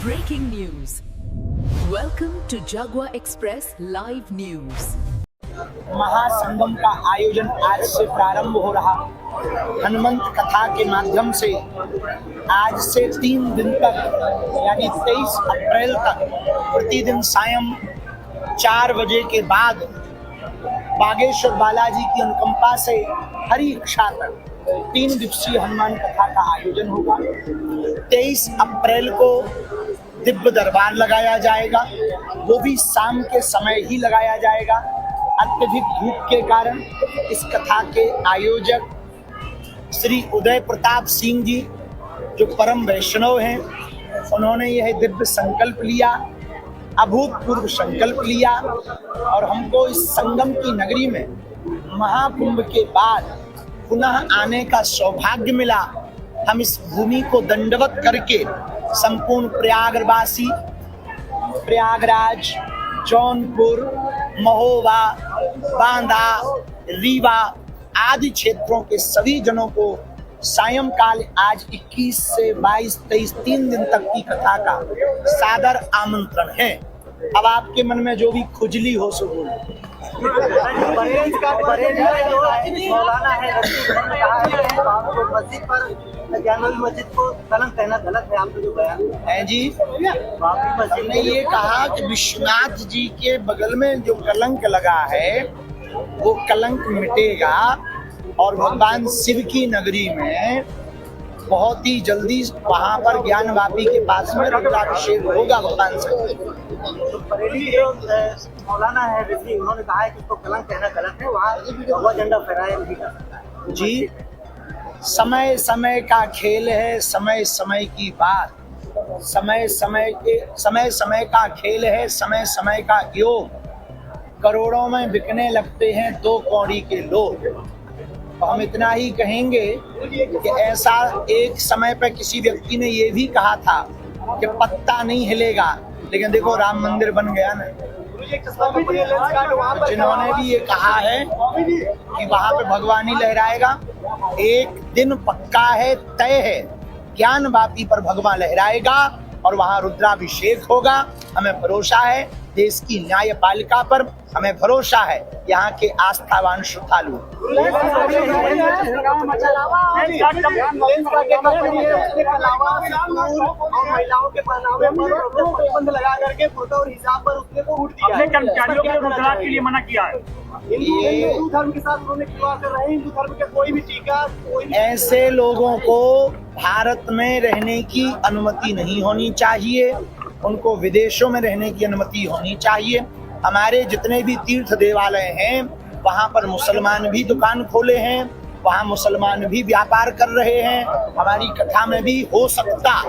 Breaking news. Welcome to Jagwa Express Live News. महासंगम का आयोजन आज से प्रारंभ हो रहा। हनुमंत कथा के माध्यम से आज से 3 दिन तक यानी 23 अप्रैल तक प्रतिदिन सायं 4 बजे के बाद बागेश्वर बालाजी की अनुकंपा से हरि इच्छा तक 3 दिवसीय हनुमान कथा का आयोजन होगा। 23 अप्रैल को दिव्य दरबार लगाया जाएगा, वो भी शाम के समय ही लगाया जाएगा। अत्यधिक धूप के कारण इस कथा के आयोजक श्री उदय प्रताप सिंह जी, जो परम वैष्णव हैं, उन्होंने यह दिव्य संकल्प लिया, अभूतपूर्व संकल्प लिया और हमको इस संगम की नगरी में महाकुंभ के बाद पुनः आने का सौभाग्य मिला। हम इस भूमि को दंडवत करके संपूर्ण प्रयागवासी, प्रयागराज, जौनपुर, महोबा, बांदा, रीवा आदि क्षेत्रों के सभी जनों को सायंकाल आज 21 से 22, 23 3 दिन तक की कथा का सादर आमंत्रण है। अब आपके मन में जो भी खुजली हो सो बोलो। मस्जिद को कलंक कहना गलत है, आपने जो बयान है जी। हमने ये कहा कि विश्वनाथ जी के बगल में जो कलंक लगा है वो कलंक मिटेगा और भगवान शिव की नगरी में बहुत ही जल्दी वहाँ पर ज्ञानवापी के पास में रुद्राभिषेक होगा भगवान से। तो बरेली जो मौलाना है ऋषि, उन्होंने कहा है कि उसको कलंक कहना गलत है, वहाँ भगवा झंडा फहराया नहीं कर सकता है जी। समय समय का खेल है, समय समय की बात, समय समय का खेल है, समय समय का योग। करोड़ों में बिकने लगते हैं 2 कौड़ी के लोग। तो हम इतना ही कहेंगे कि ऐसा एक समय पर किसी व्यक्ति ने ये भी कहा था कि पत्ता नहीं हिलेगा, लेकिन देखो राम मंदिर बन गया ना। जिन्होंने भी ये कहा है कि वहां पे भगवान ही लहराएगा, एक दिन पक्का है, तय है, ज्ञानवापी पर भगवान लहराएगा और वहां रुद्राभिषेक होगा। हमें भरोसा है देश की न्यायपालिका पर, हमें भरोसा है यहाँ के आस्थावान श्रद्धालु। महिलाओं के पहनावे पर प्रतिबंध लगा करके फोटो और हिसाब पर उसने को उठ दिया है, कर्मचारियों के लिए मना किया है। हिंदू धर्म के साथ उन्होंने खिलवाड़ कर रहे हैं। हिंदू धर्म के कोई भी टीका, कोई भी ऐसे लोगों को भारत में रहने की अनुमति नहीं होनी चाहिए, उनको विदेशों में रहने की अनुमति होनी चाहिए। हमारे जितने भी तीर्थ देवालय हैं वहाँ पर मुसलमान भी दुकान खोले हैं, वहाँ मुसलमान भी व्यापार कर रहे हैं। हमारी कथा में भी हो सकता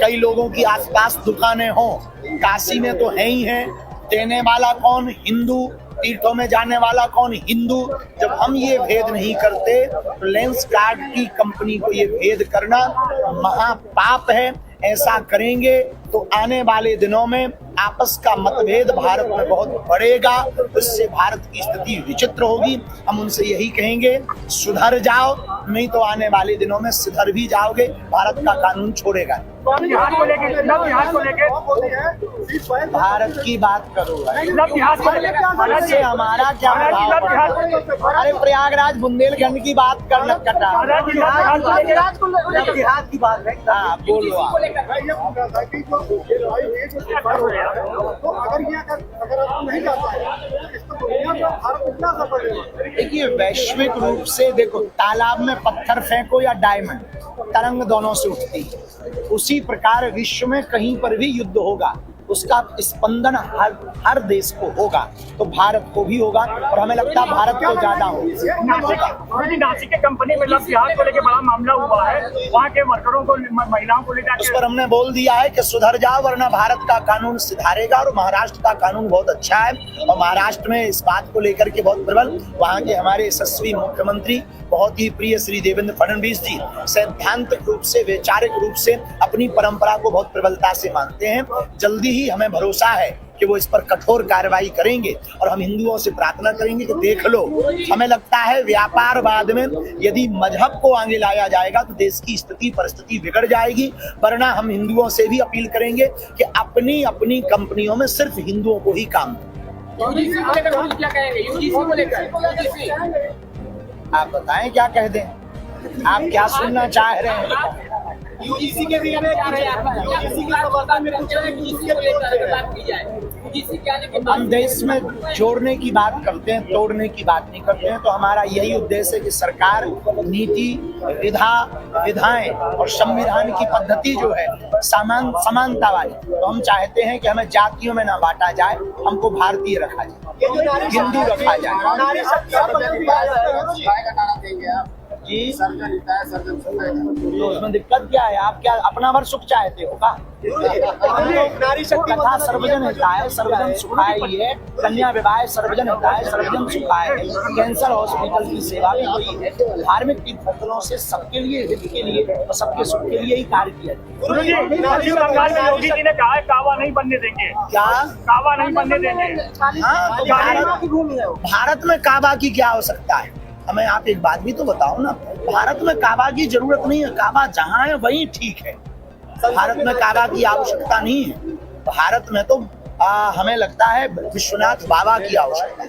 कई लोगों की आसपास दुकानें हों, काशी में तो है ही हैं। देने वाला कौन? हिंदू। तीर्थों में जाने वाला कौन? हिंदू। जब हम ये भेद नहीं करते तो लेंस कार्ड की कंपनी को ये भेद करना महापाप है। ऐसा करेंगे तो आने वाले दिनों में आपस का मतभेद भारत में बहुत बढ़ेगा, इससे भारत की स्थिति विचित्र होगी। हम उनसे यही कहेंगे सुधर जाओ, नहीं तो आने वाले दिनों में सिधर भी जाओगे, भारत का कानून छोड़ेगा। भारत की बात करो, से हमारा क्या भाव? अरे प्रयागराज बुंदेलखंड की बात कर लकटा। जिहाद की बात है। हाँ बोलो आप। तो अगर आपको नहीं जाता है इसको दुनिया में भारत कितना सफल है। देखिए वैश्विक रूप से देखो, तालाब में पत्थर फेंको या डायमंड, तरंग दोनों से उठती है। उसी प्रकार विश्व में कहीं पर भी युद्ध होगा, उसका स्पंदन हर देश को होगा, तो भारत को भी होगा और हमें लगता है भारत को ज्यादा होगा। नासिक के कंपनी में लव जिहाद को लेकर बड़ा मामला हुआ है, वहाँ के वर्करों को, महिलाओं को लेकर उस पर हमने बोल दिया है कि सुधर जाओ वरना भारत का कानून सुधारेगा। और महाराष्ट्र का कानून बहुत अच्छा है और महाराष्ट्र में इस बात को लेकर के बहुत प्रबल, वहाँ के हमारे यशस्वी मुख्यमंत्री बहुत ही प्रिय श्री देवेंद्र फडणवीस जी सैद्धांतिक रूप से, वैचारिक रूप से अपनी परंपरा को बहुत प्रबलता से मानते हैं। जल्दी ही हमें भरोसा है कि वो इस पर कठोर कार्रवाई करेंगे। और हम हिंदुओं से प्रार्थना करेंगे कि देख लो, हमें लगता है व्यापारवाद में यदि मजहब को आगे लाया जाएगा तो देश की स्थिति परिस्थिति बिगड़ जाएगी। वरना हम हिंदुओं से भी अपील करेंगे कि अपनी अपनी कंपनियों में सिर्फ हिंदुओं को ही काम दें। आप बताएं क्या कह दें, आप क्या सुनना चाह रहे हैं? यूजीसी के भी यूजीसी के समर्थन में कुछ हम देश में जोड़ने की बात करते हैं, तोड़ने की बात नहीं करते हैं। तो हमारा यही उद्देश्य है कि सरकार नीति विधाएं और संविधान की पद्धति जो है समानता वाली, तो हम चाहते हैं कि हमें जातियों में ना बांटा जाए, हमको भारतीय रखा जाए, हिंदू रखा जाए। जी तो उसमें दिक्कत क्या है? आप क्या अपना भर सुख चाहते हो का? कथा सर्वजन हिताय सर्वजन सुखाय है, कन्या विवाह सर्वजन हिताय सर्वजन सुखाय है, कैंसर हॉस्पिटल की सेवा भी हुई है। धार्मिक तीर्थस्थलों से सबके लिए, हित के लिए और सबके सुख के लिए ही कार्य किया जाए। पश्चिम बंगाल में योगी जी ने कहा है कावा नहीं बनने देंगे। क्या कावा नहीं बनने देंगे? हाँ, तो भारत में काबा की क्या आवश्यकता है? हमें आप एक बात भी तो बताओ ना, भारत में काबा की जरूरत नहीं है। काबा जहाँ है वही ठीक है, भारत में काबा की आवश्यकता नहीं है। भारत में तो हमें लगता है विश्वनाथ बाबा की आवश्यकता है।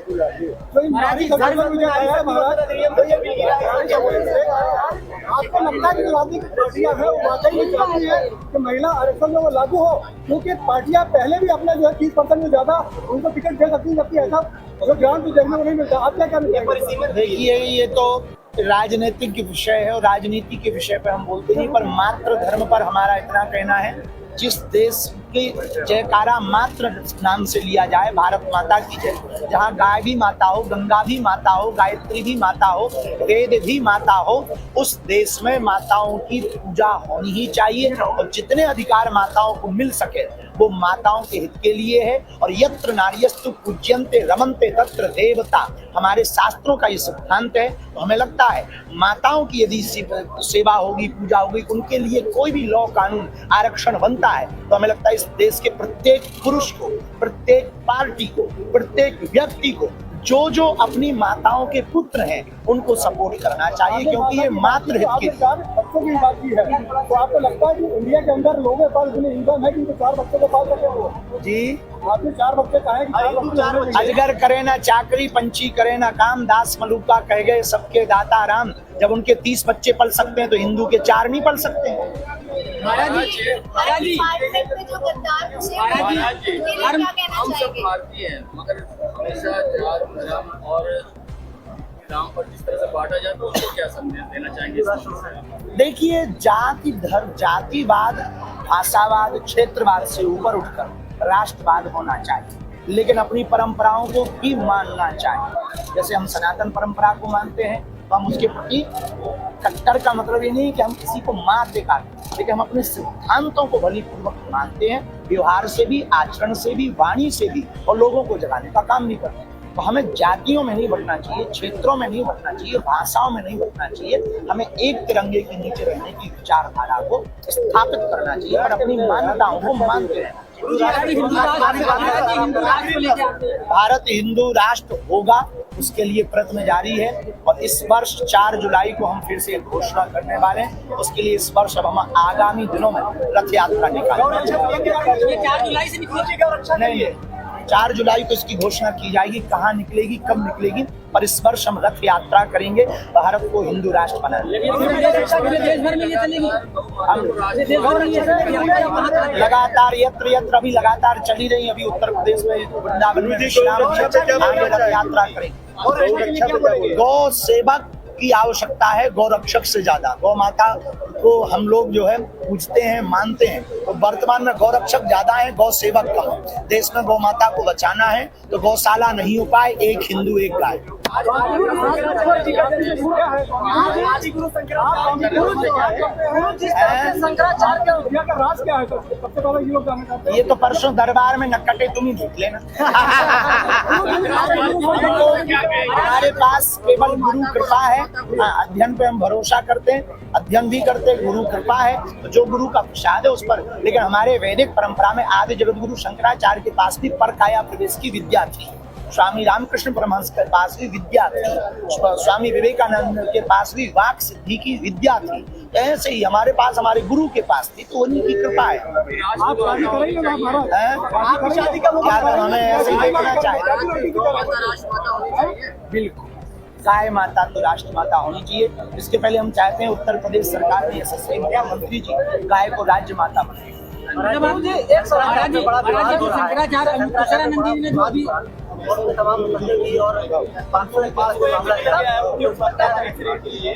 आपको लगता है कि राजनीतिक पार्टियां हैं वो वाकई में चाहती है कि महिला आरक्षण जो लागू हो, क्योंकि पार्टियां पहले भी अपना जो है 30% में ज्यादा उनको टिकट दे सकती है, जबकि ऐसा जो ग्रांट तो देखने को नहीं मिलता। आप क्या कहना? देखिए, ये तो राजनीतिक विषय है और राजनीति के विषय पर हम बोलते नहीं, पर मातृ धर्म पर हमारा इतना कहना है, जिस देश की जयकारा मातृ नाम से लिया जाए, भारत माता की जय, जहाँ गाय भी माता हो, गंगा भी माता हो, गायत्री भी माता हो, वेद भी माता हो, उस देश में माताओं की पूजा होनी ही चाहिए। और जितने अधिकार माताओं को मिल सके वो माताओं के हित के लिए है। और यत्र नार्यस्तु पूज्यन्ते रमन्ते तत्र देवता, हमारे शास्त्रों का ये सिद्धांत है। तो हमें लगता है माताओं की यदि सेवा होगी, पूजा होगी, उनके लिए कोई भी लॉ कानून आरक्षण बनता है, तो हमें लगता है इस देश के प्रत्येक पुरुष को, प्रत्येक पार्टी को, प्रत्येक व्यक्ति को जो अपनी माताओं के पुत्र हैं उनको सपोर्ट करना चाहिए, क्योंकि ये मातृ हित की बच्चों की बात की है। तो आपको लगता है कि इंडिया के अंदर लोगों के पास इतनी इनकम है कि उनको 4 बच्चों को पाल सके? वो जी, आपने 4 बच्चे कहे, अजगर करे ना चाकरी, पंछी करे ना काम, दास मलुका कह गए सबके दाता राम। जब उनके 30 बच्चे पल सकते हैं तो हिंदू के 4 नहीं पल सकते हैं। हम सब भारतीय हैं, मगर हमेशा जात धर्म और नाम पर जिस तरह से बांटा जाए तो उसको क्या संदेश देना चाहेंगे? देखिए, जाति धर्म, जातिवाद, भाषावाद, क्षेत्रवाद से ऊपर उठकर राष्ट्रवाद होना चाहिए, लेकिन अपनी परंपराओं को भी मानना चाहिए। जैसे हम सनातन परंपरा को मानते हैं तो हम उसके प्रति कट्टर का मतलब ये नहीं कि हम किसी को मार देगा, लेकिन हम अपने सिद्धांतों को बलिपूर्वक मानते हैं, व्यवहार से भी, आचरण से भी, वाणी से भी, और लोगों को जगाने का काम नहीं करते। तो हमें जातियों में नहीं बढ़ना चाहिए, क्षेत्रों में नहीं बढ़ना चाहिए, भाषाओं में नहीं बढ़ना चाहिए। हमें एक तिरंगे के नीचे रहने की विचारधारा को स्थापित करना चाहिए और अपनी मान्यताओं को मानते रहना चाहिए। भारत हिंदू राष्ट्र होगा, उसके लिए प्रयत्न जारी है। और इस वर्ष 4 जुलाई को हम फिर से घोषणा करने वाले हैं। उसके लिए इस वर्ष अब हम आगामी दिनों में रथ यात्रा निकालेंगे। 4 जुलाई से नहीं है, 4 जुलाई को इसकी घोषणा की जाएगी, कहाँ निकलेगी, कब निकलेगी, पर इस वर्ष हम रथ यात्रा करेंगे, भारत को हिंदू राष्ट्र बनाएंगे। लगातार यत्र यत्र अभी लगातार चली रही, अभी उत्तर प्रदेश में वृंदावन में विश्राम रथ यात्रा करेंगे। गौ सेवक की आवश्यकता है, गौरक्षक से ज्यादा। गौ माता को हम लोग जो है पूजते हैं, मानते हैं, तो वर्तमान में गौरक्षक ज्यादा है, गौ सेवक कम है। देश में गौ माता को बचाना है तो गौशाला नहीं हो पाए, एक हिंदू एक गाय। यहाँ का राज क्या है सर? सबसे पहले ये लोग जानना चाहते हैं। ये तो परसों दरबार में न कटे, तुम ही देख लेना। हमारे पास केवल गुरु कृपा है। अध्ययन पे हम भरोसा करते हैं, अध्ययन भी करते हैं, गुरु कृपा है तो जो गुरु का प्रसाद है उस पर। लेकिन हमारे वैदिक परंपरा में आदि जगत गुरु शंकराचार्य के पास भी परकाया प्रवेश की विद्या थी, स्वामी रामकृष्ण परमहंस के पास भी विद्या थी, स्वामी विवेकानंद के पास भी वाक सिद्धि की विद्या थी। ऐसे ही हमारे पास, हमारे गुरु के पास थी, तो उन्हीं की कृपा है। आप शादी करेंगे ना महाराज? आप शादी का हमें ऐसे ही देखना चाहिए। राष्ट्रमाता होनी चाहिए। बिल्कुल, गाय माता तो राष्ट्र माता होनी चाहिए। इसके पहले हम चाहते हैं उत्तर प्रदेश सरकार ने ऐसा सही किया, मंत्री जी गाय को राज्य माता बनाए। एक सवाल है, बड़ा विवाद हो रहा है। शंकराचार्य ने जो अभी तमाम मंदिर की और 500 के पास कोई मामला चला है, वो क्यों पता है के लिए?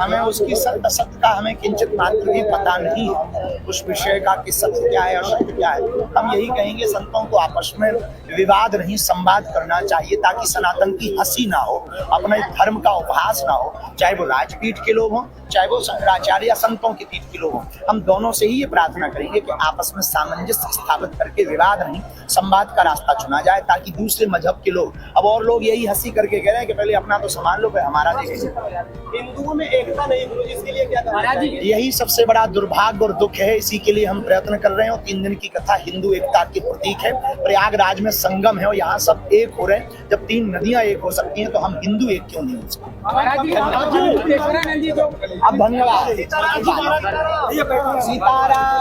हमें उसकी सत्य असत्य का हमें किंचित मात्र भी पता नहीं है, उस विषय का कि सत्य क्या है और सत्य क्या है। हम यही कहेंगे संतों को आपस में विवाद नहीं, संवाद करना चाहिए, ताकि सनातन की हंसी ना हो, अपने धर्म का उपहास ना हो, चाहे वो राजपीठ के लोग हों, चाहे वो शंकराचार्य या संतों के पीठ के लोग हों। हम दोनों से ही ये प्रार्थना करेंगे कि आपस में सामंजस्य स्थापित करके विवाद नहीं, संवाद का रास्ता चुना जाए, ताकि दूसरे मजहब के लोग, अब और लोग यही हंसी करके कह रहे हैं कि पहले अपना तो संभाल लो, फिर हमारा देखेंगे। हिंदुओं में एकता नहीं गुरु जी, इसके लिए क्या करना चाहिए? यही सबसे बड़ा दुर्भाग्य और दुख है, इसी के लिए हम प्रयत्न कर रहे हैं। 3 दिन की कथा हिंदू एकता की प्रतीक है। प्रयागराज में संगम है और यहाँ सब एक हो रहे हैं। जब 3 नदियां एक हो सकती हैं तो हम हिंदू एक क्यों नहीं हो सकते? अब धन्यवाद। सीताराम।